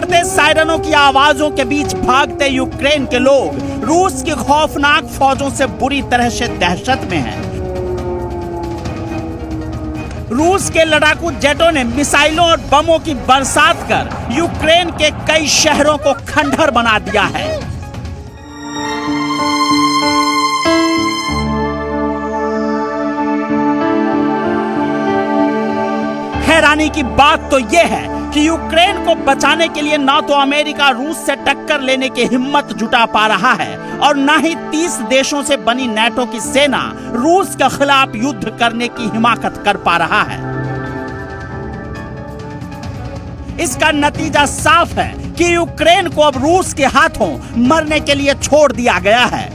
बढ़ते सायरनों की आवाजों के बीच भागते यूक्रेन के लोग रूस की खौफनाक फौजों से बुरी तरह से दहशत में हैं। रूस के लड़ाकू जेटों ने मिसाइलों और बमों की बरसात कर यूक्रेन के कई शहरों को खंडहर बना दिया है। हैरानी की बात तो यह है कि यूक्रेन को बचाने के लिए ना तो अमेरिका रूस से टक्कर लेने की हिम्मत जुटा पा रहा है और ना ही 30 देशों से बनी नाटो की सेना रूस के खिलाफ युद्ध करने की हिमाकत कर पा रहा है। इसका नतीजा साफ है कि यूक्रेन को अब रूस के हाथों मरने के लिए छोड़ दिया गया है।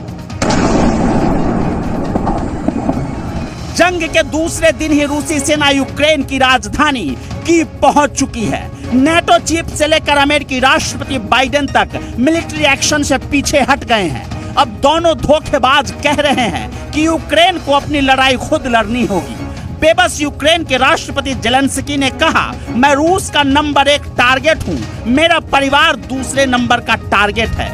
जंग के दूसरे दिन ही रूसी सेना यूक्रेन की राजधानी कीव पहुंच चुकी है। नाटो चीफ से लेकर अमेरिकी राष्ट्रपति बाइडेन तक मिलिट्री एक्शन से पीछे हट गए हैं। अब दोनों धोखेबाज कह रहे हैं कि यूक्रेन को अपनी लड़ाई खुद लड़नी होगी। बेबस यूक्रेन के राष्ट्रपति जेलेंस्की ने कहा, मैं रूस का नंबर 1 टारगेट हूं, मेरा परिवार दूसरे नंबर का टारगेट है।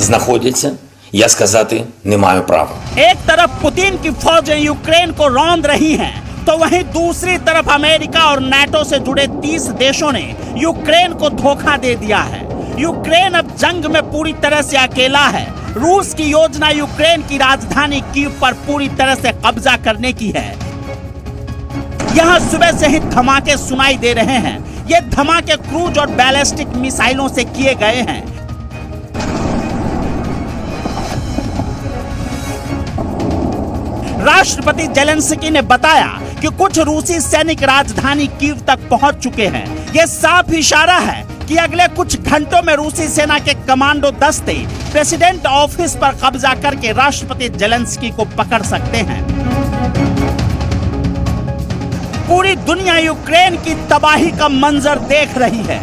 знаходяться, я сказати не маю права। एक तरफ पुतिन की फौजें यूक्रेन को रौंद रही हैं, तो वहीं दूसरी तरफ अमेरिका और नाटो से जुड़े 30 देशों ने यूक्रेन को धोखा दे दिया है। यूक्रेन अब जंग में पूरी तरह से अकेला है। रूस की योजना यूक्रेन की राजधानी कीव पर पूरी तरह से कब्जा करने की है। यहाँ सुबह से ही धमाके सुनाई दे रहे हैं। ये धमाके क्रूज और बैलिस्टिक मिसाइलों से किए गए हैं। राष्ट्रपति जेलेंस्की ने बताया कि कुछ रूसी सैनिक राजधानी कीव तक पहुंच चुके हैं। यह साफ इशारा है कि अगले कुछ घंटों में रूसी सेना के कमांडो दस्ते प्रेसिडेंट ऑफिस पर कब्जा करके राष्ट्रपति जेलेंस्की को पकड़ सकते हैं। पूरी दुनिया यूक्रेन की तबाही का मंजर देख रही है,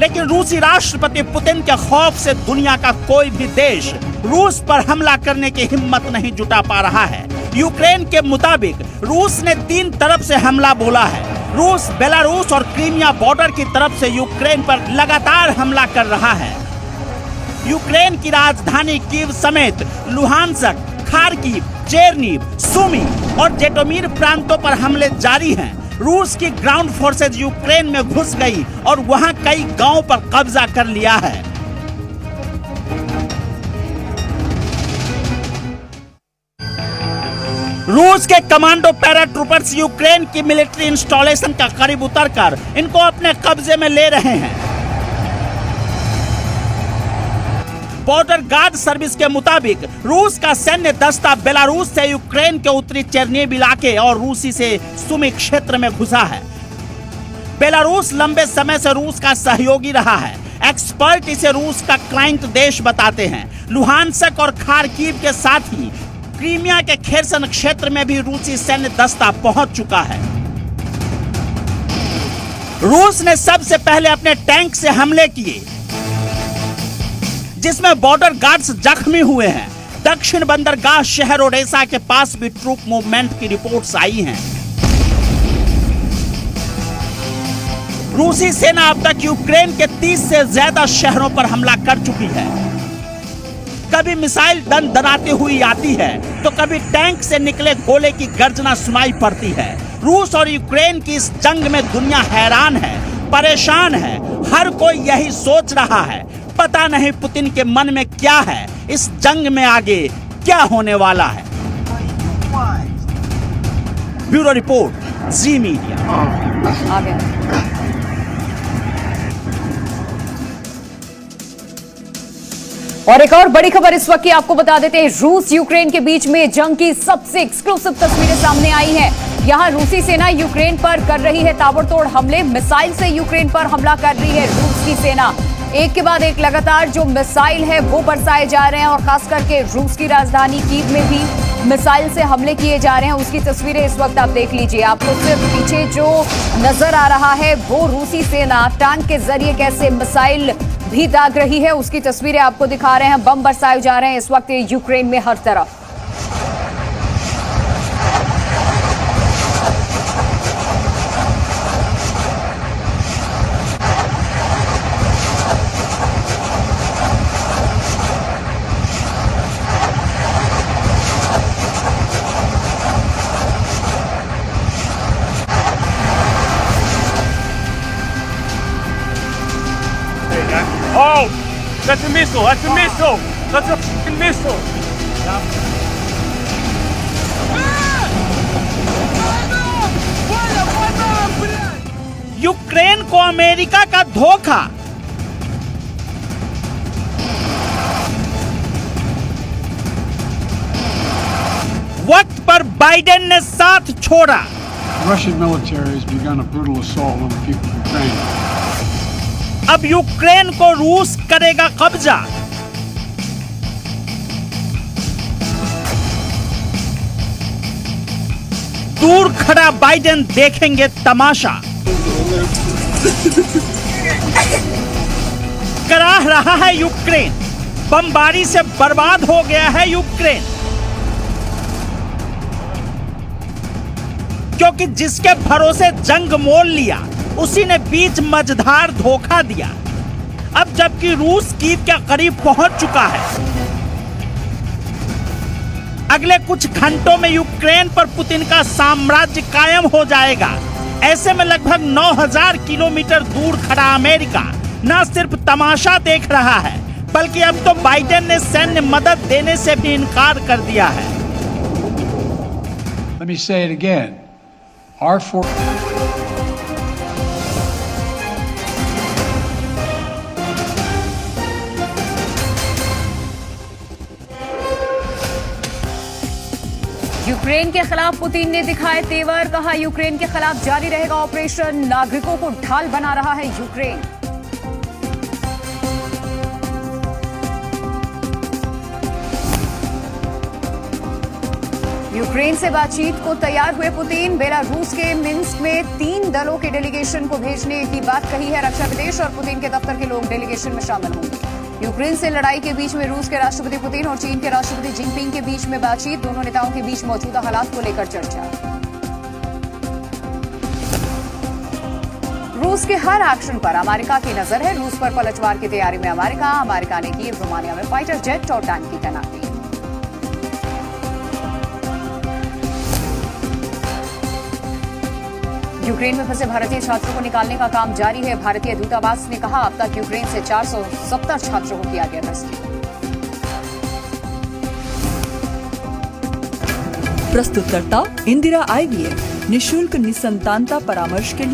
लेकिन रूसी राष्ट्रपति पुतिन के खौफ से दुनिया का कोई भी देश रूस पर हमला करने की हिम्मत नहीं जुटा पा रहा है। यूक्रेन के मुताबिक रूस ने 3 तरफ से हमला बोला है। रूस बेलारूस और क्रीमिया बॉर्डर की तरफ से यूक्रेन पर लगातार हमला कर रहा है। यूक्रेन की राजधानी कीव समेत लुहांस्क, खार्किव, चेरनीव, सुमी और जेटोमिर प्रांतों पर हमले जारी हैं। रूस की ग्राउंड फोर्सेज यूक्रेन में घुस गई और वहां कई गांवों पर कब्जा कर लिया है। रूस के कमांडो पैराट्रूपर्स यूक्रेन की मिलिट्री इंस्टॉलेशन का करीब उतरकर इनको अपने कब्जे में ले रहे हैं। बॉर्डर गार्ड सर्विस के मुताबिक रूस का सैन्य दस्ता बेलारूस से यूक्रेन के उत्तरी चेरनीव इलाके और रूसी से सुमी क्षेत्र में घुसा है। बेलारूस लंबे समय से रूस का सहयोगी रहा है। एक्सपर्ट इसे रूस का क्लाइंट देश बताते हैं। लुहांस्क और खार्किव के साथ ही क्रीमिया के खेरसन क्षेत्र में भी रूसी सैन्य दस्ता पहुंच चुका है। रूस ने सबसे पहले अपने टैंक से हमले किए, जिसमें बॉर्डर गार्ड्स जख्मी हुए हैं। दक्षिण बंदरगाह शहर ओडेसा के पास भी ट्रूप मूवमेंट की रिपोर्ट्स आई हैं। रूसी सेना अब तक यूक्रेन के 30 से ज्यादा शहरों पर हमला कर चुकी है। कभी मिसाइल दनाते हुई आती है, तो कभी टैंक से निकले गोले की गर्जना सुनाई पड़ती है। रूस और यूक्रेन की इस जंग में दुनिया हैरान है, परेशान है। हर कोई यही सोच रहा है, पता नहीं पुतिन के मन में क्या है, इस जंग में आगे क्या होने वाला है। ब्यूरो रिपोर्ट, जी मीडिया। और एक और बड़ी खबर इस वक्त की आपको बता देते हैं। रूस यूक्रेन के बीच में जंग की सबसे एक्सक्लूसिव तस्वीरें सामने आई हैं। यहां रूसी सेना यूक्रेन पर कर रही है ताबड़तोड़ हमले। मिसाइल से यूक्रेन पर हमला कर रही है रूस की सेना। एक के बाद एक लगातार जो मिसाइल है वो बरसाए जा रहे हैं और खास करके रूस की राजधानी कीव में भी मिसाइल से हमले किए जा रहे हैं। उसकी तस्वीरें इस वक्त आप देख लीजिए। आपको सिर्फ पीछे जो नजर आ रहा है वो रूसी सेना टैंक के जरिए कैसे मिसाइल भी दाग रही है, उसकी तस्वीरें आपको दिखा रहे हैं। बम बरसाए जा रहे हैं इस वक्त यूक्रेन में हर तरफ। That's a missile. That's a missile. That's a f***ing missile. Ukraine को अमेरिका का धोखा। वक्त पर बाइडेन ने साथ छोड़ा। Russian military has begun a brutal assault on the people of Ukraine. अब यूक्रेन को रूस करेगा कब्जा। दूर खड़ा बाइडेन देखेंगे तमाशा। कराह रहा है यूक्रेन, बमबारी से बर्बाद हो गया है यूक्रेन, क्योंकि जिसके भरोसे जंग मोल लिया उसी ने बीच मझधार धोखा दिया। अब जबकि रूस कीव के करीब पहुंच चुका है, अगले कुछ घंटों में यूक्रेन पर पुतिन का साम्राज्य कायम हो जाएगा। ऐसे में लगभग 9000 किलोमीटर दूर खड़ा अमेरिका न सिर्फ तमाशा देख रहा है, बल्कि अब तो बाइडेन ने सैन्य मदद देने से भी इनकार कर दिया है। Let me say it again. Our force. Ukraine के खिलाफ पुतिन ने दिखाए तेवर, कहा यूक्रेन के खिलाफ जारी रहेगा ऑपरेशन, नागरिकों को ढाल बना रहा है यूक्रेन। यूक्रेन से बातचीत को तैयार हुए पुतिन, बेलारूस के मिन्स्क में 3 दलों के डेलीगेशन को भेजने की बात कही है। रक्षा विदेश और पुतिन के दफ्तर के लोग डेलीगेशन में शामिल होंगे। यूक्रेन से लड़ाई के बीच में रूस के राष्ट्रपति पुतिन और चीन के राष्ट्रपति जिनपिंग के बीच में बातचीत, दोनों नेताओं के बीच मौजूदा हालात को लेकर चर्चा। रूस के हर एक्शन पर अमेरिका की नजर है। रूस पर पलटवार की तैयारी में अमेरिका ने की रोमानिया में फाइटर जेट और टैंक की तैनाती। यूक्रेन में फंसे भारतीय छात्रों को निकालने का काम जारी है। भारतीय दूतावास ने कहा अब तक यूक्रेन से 470 छात्रों को किया गया रेस्क्यू। प्रस्तुतकर्ता इंदिरा IVF निशुल्क निसंतानता परामर्श के लिए